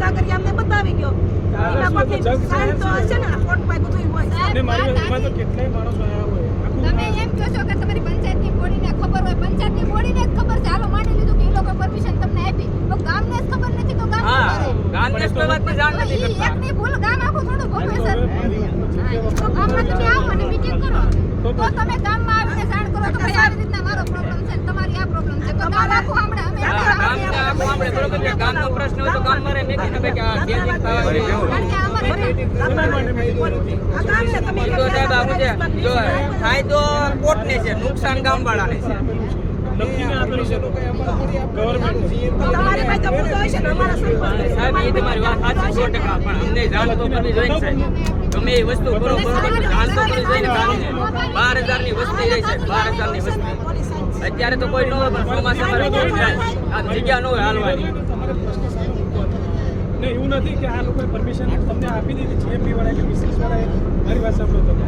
કાગળિયા અમને બતાવી ગયો એના પછી સાઈન તો હશે ને કોર્ટમાં બધું હોય અને મારી વાતમાં તો કેટલાય માણસો આયા હોય તમે એમ કહો છો કે તમારી પંચાયતની બોડીને ખબર હોય પંચાયતની બોડીને જ ખબર છે હાલો માની લીધું કે એ લોકો પરમિશન તમને આપી તો ગામને જ ખબર નથી તો ગામ શું કરે ગામને કોઈ વાતની જાણ નથી કરતા એકની ભૂલ ગામ આખું થોડું ભોગવે સર તો ગામમાં તમે આવો અને મીટિંગ કરો તો તમે ગામમાં આવીને જાણ કરો કે ભાઈ આવી રીતના મારો પ્રોબ્લેમ છે તમારી આ પ્રોબ્લેમ છે તો ગામ આખું સાંભળે અમે આપણે બરોબર છે ગામનો પ્રશ્ન હોય તો ગામ મારે મેકીને કે આ ચેન્જિંગ થવા જોઈએ કારણ કે અમારે તો સાહેબ આ મુજે જો ફાયદો કોર્ટને છે નુકસાન ગામવાળાને છે લખીને આપેલું છે ગવર્મેન્ટ તમારી પાસે મુદ્દો હશે ને અમારા સરપંચ સાહેબ એ તમારી વાત સાચી 100% પણ અમને જાણ તો કરવી જોઈએ સાહેબ તમે એ વસ્તુ બરોબર જાણ તો કરવી જોઈએ ને ગામને 12000 ની વસ્તી રહી છે 12000 ની વસ્તી અત્યારે તો કોઈ ન હોય પણ ચોમાસામાં કોઈ જાય આ જગ્યા ન હોય હાલવાની ને એવું નથી કે આ લોકોએ પરમિશન તમને આપી દીધી જીએમપી વાળા કે મિસિસ વાળાએ મારી વાત સાંભળો તમે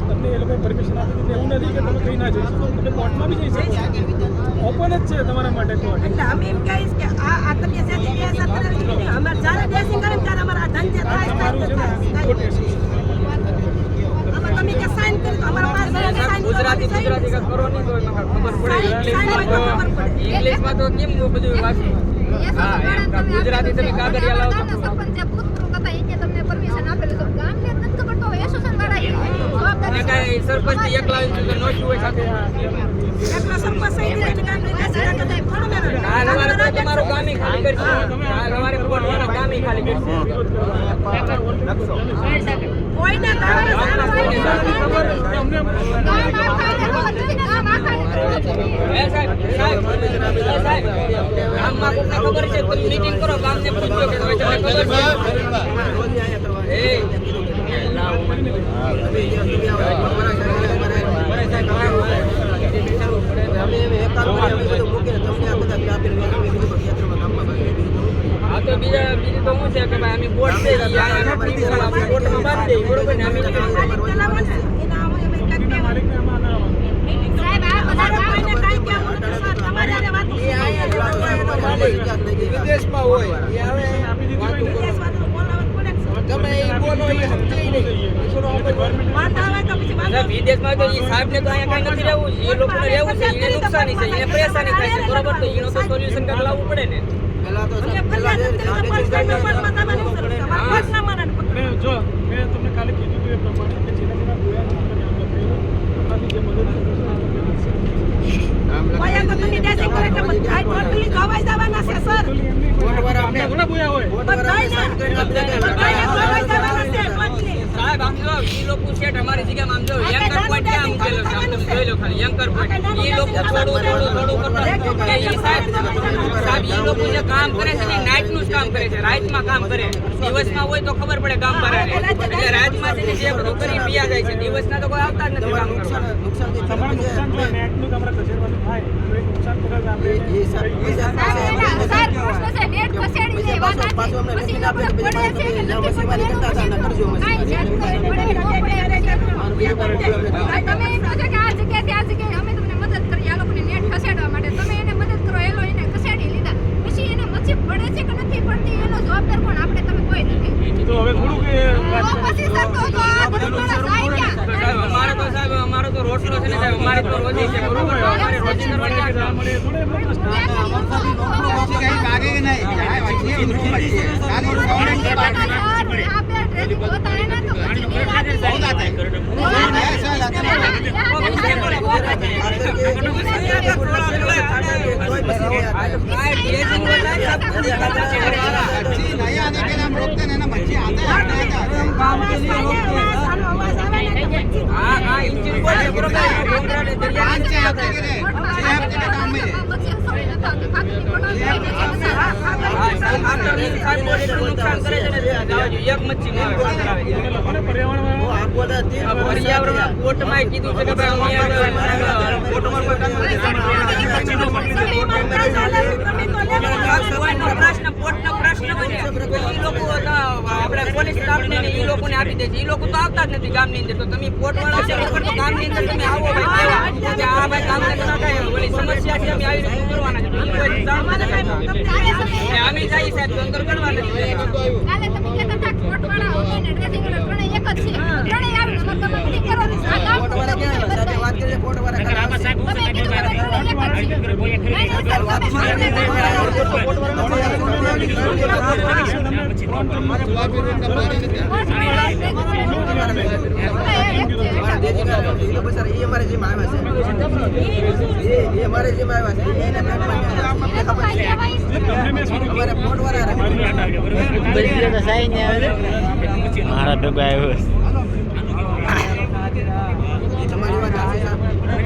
તમને એ લોકોએ પરમિશન આપી દીધી એવું નથી કે તમે કઈ ના જઈ શકો તમે કોર્ટમાં બી જઈ શકો ઓપન જ છે તમારા માટે કોર્ટ એટલે અમે એમ કહીશ કે આ તમે જે જગ્યાએ સરકારે અમાર જ્યારે ડેસિંગ કરે ત્યારે અમારા ધંધે તમારું છે ને આમાં તમે કે સાઈન કરી તો અમારા પાસે સાઈન ગુજરાતી કા કરો નહીં તો ખબર પડે ઇંગ્લિશમાં તો કેમ બધું વાંચી હા ગુજરાતી તમે કાગળિયા લાવો તો સરપંચ ભૂતપૂર્વ કથા એ કે તમને પરમિશન આપેલું તો ગામને જ નથી ખબર તો એસોસિએશન વાળા અને કાંઈ સરપંચ એકલા નોચ્યું હોય સાથે એટલા સરપંચ સહી દે એટલે કામ નહીં થાય થોડું મેં આ તમારે તો તમારું કામ ઈ ખાલી કરશે આ તમારે કોર્ટનું કામ ઈ ખાલી કરશે કોઈને ગામમાં કોઈને ખબર છે તમે મીટિંગ કરો ગામને પૂછજો કે તમને ખબર હા તો બીજી તો શું છે કે ભાઈ અમે બોર્ડ છે આપણે બોર્ડમાં બાંધી દઈએ બરોબર ને અમે માલિકને આમાં ના વિદેશમાં હોય એ હવે આપી દીધી હોય તમે એ બોલો એ સમજાય નહીં વિદેશમાં તો એ સાહેબને તો અહીંયા કઈ નથી રહેવું એ લોકોને રહેવું છે એને નુકસાની છે એને પરેશાની થાય છે બરોબર તો એનો તો સોલ્યુશન કાઢ લાવવું પડે ને અને જો મેં તમને કાલે કીધું હતું એ પ્રમાણે કે જેના જેના ગોયા છે એમાંથી જે મદદ સાહેબ આમ જો ઈ લોકો સેટ અમારી જગ્યામાં આમ જો એન્કર પોઈન્ટ ક્યાં મૂકેલો છે આમ તમે જોઈ લો ખાલી એન્કર પોઈન્ટ ઈ લોકો થોડું કરતા કે ઈ સાહેબ ઈ લોકો જે કામ કરે છે ને નાઈટ નું જ કામ કરે છે રાતમાં કામ કરે દિવસમાં હોય તો ખબર પડે કામ કરે એટલે રાતમાં છે જે બધું કરી પિયા જાય છે દિવસના તો કોઈ આવતા જ નથી કામ કરવા તમારું નુકસાન થાય નેટનું તમારા કચેરવાનું થાય તો એ નુકસાન કદાચ આપણે તો હવે થોડું કે અમારો તો રોટલો છે ને સાહેબ અમારે તો રોજી છે બરોબર અમારે રોજી કરવા ક્યાં મળે થોડે એમનો પ્રશ્ન પર્યાવરણ કોર્ટમાં કીધું છે કે ભાઈ પ્રશ્ન કોર્ટનો પ્રશ્ન હોય ને એ લોકો આપણે પોલીસ સ્ટાફને ને ઈ લોકોને આપી દે છે. ઈ લોકો તો આવતા જ નથી ગામની અંદર. તો તમે પોટવાળા છે નકર તો ગામની અંદર તમે આવો ભાઈ કેવા કે આ ભાઈ ગામની અંદર કાંઈ ઓલી સમસ્યા છે અમે આવી રીતે કરવાના છે. ઈ કોઈ અમારે જાણ કાંઈ નથી. તમને કાલે તમે ને અમે જઈએ સાહેબ તો અંદર કરવા નથી દેતા. કાલે તમે કહેતા હતા કે કોટવાળા હોય ને ડ્રેસિંગ રૂમ ત્રણેય એક જ છે. ત્રણેય આવે તમારે તમે meeting કરો. આ ગામ ફોટોવાળા ક્યાં આવ્યા? સાથે વાત કરીએ, ફોટોવાળા કાલે આવશે. તમે કીધું તમે ત્રણેય એક જ છે. નહીં, નહીં, સાહેબ, મારા દેશીકારો છે, એ લોકો બચારા, એ અમારે જેમ આવ્યા છે. એ અમારે જેમ આવ્યા છે. એને પેટમાં અમને ખબર છે. અમારે ફોટોવાળા રાખે. મારા ભેગો આવ્યો એ તમારી વાત સાચી છે.